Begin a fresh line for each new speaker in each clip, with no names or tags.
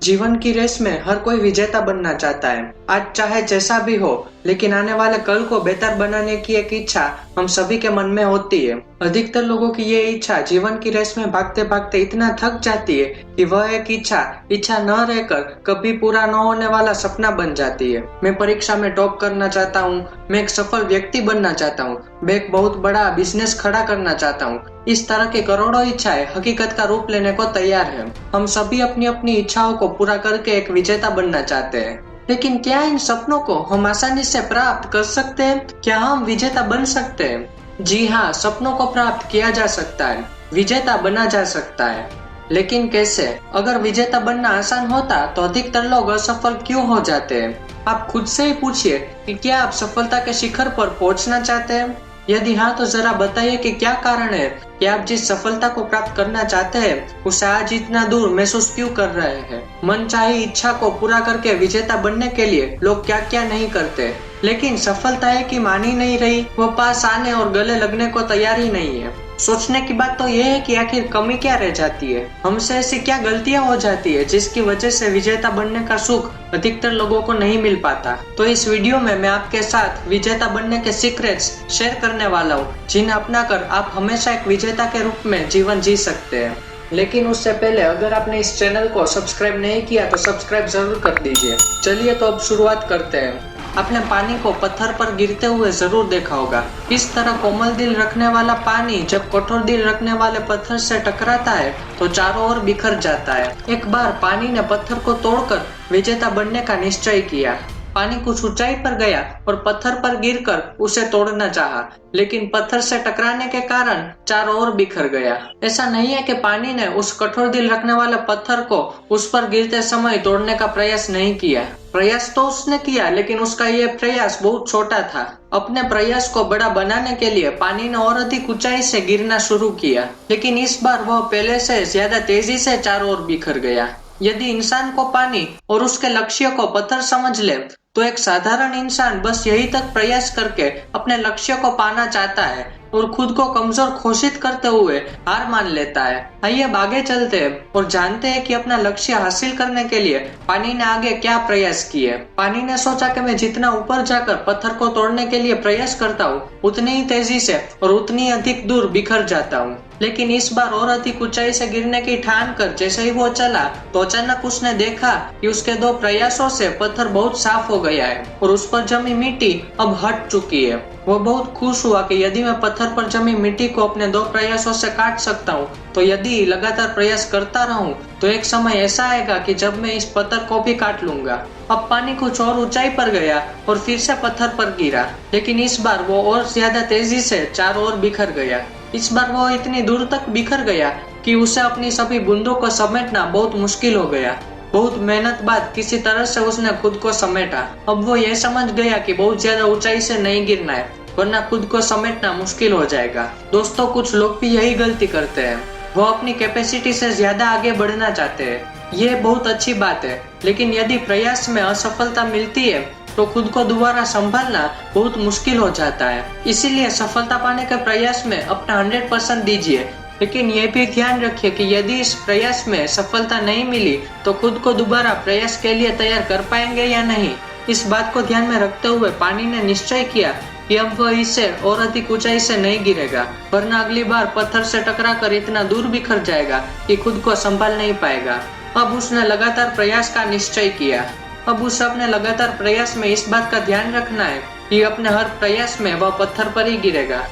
जीवन की रेस में हर कोई विजेता बनना चाहता है। आज चाहे जैसा भी हो, लेकिन आने वाले कल को बेहतर बनाने की एक इच्छा हम सभी के मन में होती है। अधिकतर लोगों की ये इच्छा जीवन की रेस में भागते भागते इतना थक जाती है कि वह एक इच्छा न रहकर कभी पूरा न होने वाला सपना बन जाती है। मैं परीक्षा में टॉप करना चाहता हूँ, मैं एक सफल व्यक्ति बनना चाहता हूँ, मैं एक बहुत बड़ा बिजनेस खड़ा करना चाहता हूँ। इस तरह की करोड़ों इच्छाएं हकीकत का रूप लेने को तैयार हैं। हम सभी अपनी अपनी इच्छाओं को पूरा करके एक विजेता बनना चाहते हैं। लेकिन क्या इन सपनों को हम आसानी से प्राप्त कर सकते हैं? क्या हम विजेता बन सकते हैं? जी हाँ, सपनों को प्राप्त किया जा सकता है, विजेता बना जा सकता है। लेकिन कैसे? अगर विजेता बनना आसान होता तो अधिकतर लोग असफल क्यों हो जाते हैं? आप खुद से ही पूछिए कि क्या आप सफलता के शिखर पर पहुंचना चाहते हैं? यदि हाँ, तो जरा बताइए कि क्या कारण है कि आप जिस सफलता को प्राप्त करना चाहते हैं उसे आज इतना दूर महसूस क्यों कर रहे हैं? मनचाही इच्छा को पूरा करके विजेता बनने के लिए लोग क्या क्या नहीं करते, लेकिन सफलता है कि मान ही नहीं रही, वो पास आने और गले लगने को तैयार ही नहीं है। सोचने की बात तो यह है कि आखिर कमी क्या रह जाती है, हमसे ऐसी क्या गलतियां हो जाती है जिसकी वजह से विजेता बनने का सुख अधिकतर लोगों को नहीं मिल पाता। तो इस वीडियो में मैं आपके साथ विजेता बनने के सीक्रेट्स शेयर करने वाला हूँ, जिन्हें अपनाकर आप हमेशा एक विजेता के रूप में जीवन जी सकते हैं। लेकिन उससे पहले अगर आपने इस चैनल को सब्सक्राइब नहीं किया तो सब्सक्राइब जरूर कर दीजिए। चलिए तो अब शुरुआत करते हैं। आपने पानी को पत्थर पर गिरते हुए जरूर देखा होगा। इस तरह कोमल दिल रखने वाला पानी जब कठोर दिल रखने वाले पत्थर से टकराता है तो चारों ओर बिखर जाता है। एक बार पानी ने पत्थर को तोड़कर विजेता बनने का निश्चय किया। पानी कुछ ऊंचाई पर गया और पत्थर पर गिरकर उसे तोड़ना चाहा, लेकिन पत्थर से टकराने के कारण चारों ओर बिखर गया। ऐसा नहीं है कि पानी ने उस कठोर दिल रखने वाले पत्थर को उस पर गिरते समय तोड़ने का प्रयास नहीं किया। प्रयास तो उसने किया, लेकिन उसका यह प्रयास बहुत छोटा था। अपने प्रयास को बड़ा बनाने के लिए पानी ने और अधिक ऊंचाई से गिरना शुरू किया, लेकिन इस बार वह पहले से ज्यादा तेजी से चारों ओर बिखर गया। यदि इंसान को पानी और उसके लक्ष्य को पत्थर समझ ले तो एक साधारण इंसान बस यही तक प्रयास करके अपने लक्ष्य को पाना चाहता है और खुद को कमजोर घोषित करते हुए हार मान लेता है। आइए अब आगे चलते हैं और जानते हैं कि अपना लक्ष्य हासिल करने के लिए पानी ने आगे क्या प्रयास किए। पानी ने सोचा कि मैं जितना ऊपर जाकर पत्थर को तोड़ने के लिए प्रयास करता हूँ उतनी ही तेजी से और उतनी अधिक दूर बिखर जाता हूँ। लेकिन इस बार और अधिक ऊंचाई से गिरने की ठान कर जैसे ही वो चला तो अचानक उसने देखा कि उसके दो प्रयासों से पत्थर बहुत साफ हो गया है और उस पर जमी मिट्टी अब हट चुकी है। वो बहुत खुश हुआ कि यदि मैं पत्थर पर जमी मिट्टी को अपने दो प्रयासों से काट सकता हूँ तो यदि लगातार प्रयास करता रहूं तो एक समय ऐसा आएगा कि जब मैं इस पत्थर को भी काट लूंगा। अब पानी कुछ और ऊंचाई पर गया और फिर से पत्थर पर गिरा, लेकिन इस बार वो और ज्यादा तेजी से चारों ओर बिखर गया। इस बार वो इतनी दूर तक बिखर गया कि उसे अपनी सभी बूंदों को समेटना बहुत मुश्किल हो गया। बहुत मेहनत बाद किसी तरह से उसने खुद को समेटा। अब वो ये समझ गया कि बहुत ज्यादा ऊंचाई से नहीं गिरना है, वरना खुद को समेटना मुश्किल हो जाएगा। दोस्तों, कुछ लोग भी यही गलती करते हैं, वो अपनी कैपेसिटी से ज्यादा आगे बढ़ना चाहते हैं। ये बहुत अच्छी बात है, लेकिन यदि प्रयास में असफलता मिलती है तो खुद को दोबारा संभालना बहुत मुश्किल हो जाता है। इसीलिए सफलता पाने के प्रयास में अपना 100% दीजिए, लेकिन ये भी ध्यान रखिए कि यदि इस प्रयास में सफलता नहीं मिली तो खुद को दोबारा प्रयास के लिए तैयार कर पाएंगे या नहीं। इस बात को ध्यान में रखते हुए पानी ने निश्चय किया कि अब वह इससे और अधिक ऊंचाई से नहीं गिरेगा, वरना अगली बार पत्थर से टकराकर इतना दूर बिखर जाएगा कि खुद को संभाल नहीं पाएगा। अब उसने लगातार प्रयास का निश्चय किया। अब उसे अपने लगातार प्रयास में इस बात का ध्यान रखना है कि अपने हर प्रयास में वह पत्थर पर ही गिरेगा।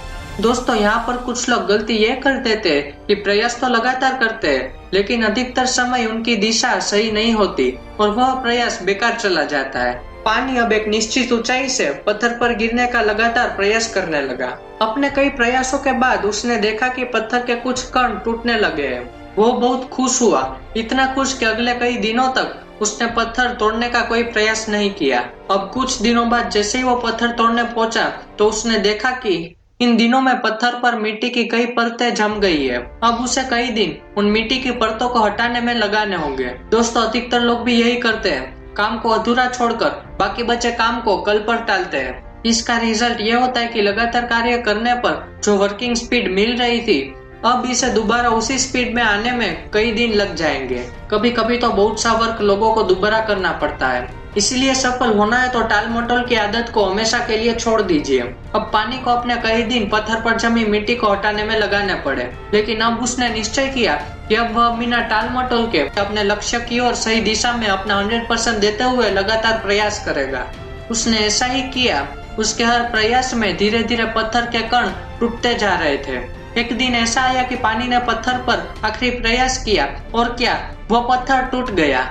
दोस्तों, यहाँ पर कुछ लोग गलती ये कर देते हैं कि प्रयास तो लगातार करते हैं, लेकिन अधिकतर समय उनकी दिशा सही नहीं होती और वह प्रयास बेकार चला जाता है। पानी अब एक निश्चित ऊंचाई से पत्थर पर गिरने का लगातार प्रयास करने लगा। अपने कई प्रयासों के बाद उसने देखा कि पत्थर के कुछ कण टूटने लगे हैं। वो बहुत खुश हुआ, इतना खुश कि अगले कई दिनों तक उसने पत्थर तोड़ने का कोई प्रयास नहीं किया। अब कुछ दिनों बाद जैसे ही वो पत्थर तोड़ने पहुंचा तो उसने देखा कि इन दिनों में पत्थर पर मिट्टी की कई परतें जम गई है। अब उसे कई दिन उन मिट्टी की परतों को हटाने में लगाने होंगे। दोस्तों, अधिकतर लोग भी यही करते हैं, काम को अधूरा छोड़कर बाकी बचे काम को कल पर टालते हैं। इसका रिजल्ट ये होता है कि लगातार कार्य करने पर जो वर्किंग स्पीड मिल रही थी अब इसे दोबारा उसी स्पीड में आने में कई दिन लग जाएंगे। कभी कभी तो बहुत सा वर्क लोगों को दोबारा करना पड़ता है। इसलिए सफल होना है तो टाल मटोल की आदत को हमेशा के लिए छोड़ दीजिए। अब पानी को अपने कई दिन पत्थर पर जमी मिट्टी को हटाने में लगाने पड़े, लेकिन अब उसने निश्चय किया कि अब वह बिना टाल मटोल के अपने लक्ष्य की ओर सही दिशा में अपना 100% देते हुए लगातार प्रयास करेगा। उसने ऐसा ही किया। उसके हर प्रयास में धीरे धीरे पत्थर के कण टूटते जा रहे थे। एक दिन ऐसा आया कि पानी ने पत्थर पर आखिरी प्रयास किया और क्या, वह पत्थर टूट गया।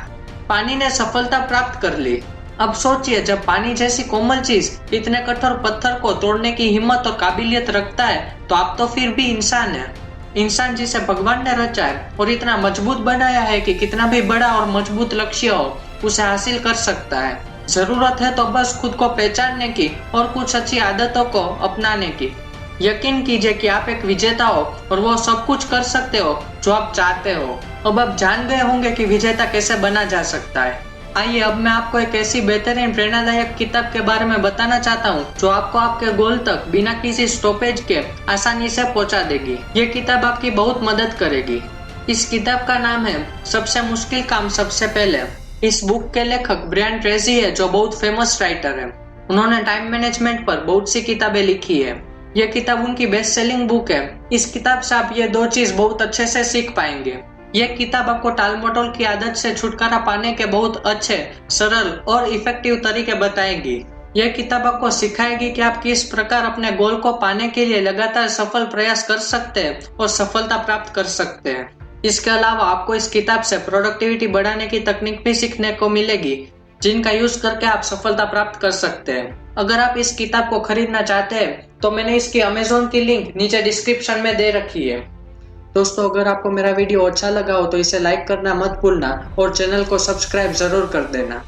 पानी ने सफलता प्राप्त कर ली। अब सोचिए, जब पानी जैसी कोमल चीज इतने कठोर पत्थर को तोड़ने की हिम्मत और काबिलियत रखता है, तो आप तो फिर भी इंसान है। इंसान जिसे भगवान ने रचा है और इतना मजबूत बनाया है कि कितना भी बड़ा और मजबूत लक्ष्य हो उसे हासिल कर सकता है। जरूरत है तो बस खुद को पहचानने की और कुछ अच्छी आदतों को अपनाने की। यकीन कीजिए कि आप एक विजेता हो और वो सब कुछ कर सकते हो जो आप चाहते हो। अब आप जान गए होंगे कि विजेता कैसे बना जा सकता है। आइए अब मैं आपको एक ऐसी बेहतरीन प्रेरणादायक किताब के बारे में बताना चाहता हूँ जो आपको आपके गोल तक बिना किसी स्टॉपेज के आसानी से पहुँचा देगी। ये किताब आपकी बहुत मदद करेगी। इस किताब का नाम है सबसे मुश्किल काम सबसे पहले। इस बुक के लेखक ब्रायन ट्रेसी है, जो बहुत फेमस राइटर है। उन्होंने टाइम मैनेजमेंट पर बहुत सी किताबें लिखी है। यह किताब उनकी बेस्ट सेलिंग बुक है। इस किताब से आप ये दो चीज बहुत अच्छे से सीख पाएंगे। यह किताब आपको टाल मटोल की आदत से छुटकारा पाने के बहुत अच्छे, सरल और इफेक्टिव तरीके बताएगी। यह किताब आपको सिखाएगी कि आप किस प्रकार अपने गोल को पाने के लिए लगातार सफल प्रयास कर सकते हैं और सफलता प्राप्त कर सकते हैं। इसके अलावा आपको इस किताब से प्रोडक्टिविटी बढ़ाने की तकनीक भी सीखने को मिलेगी, जिनका यूज करके आप सफलता प्राप्त कर सकते हैं। अगर आप इस किताब को खरीदना चाहते हैं तो मैंने इसकी अमेज़न की लिंक नीचे डिस्क्रिप्शन में दे रखी है। दोस्तों, अगर आपको मेरा वीडियो अच्छा लगा हो तो इसे लाइक करना मत भूलना और चैनल को सब्सक्राइब जरूर कर देना।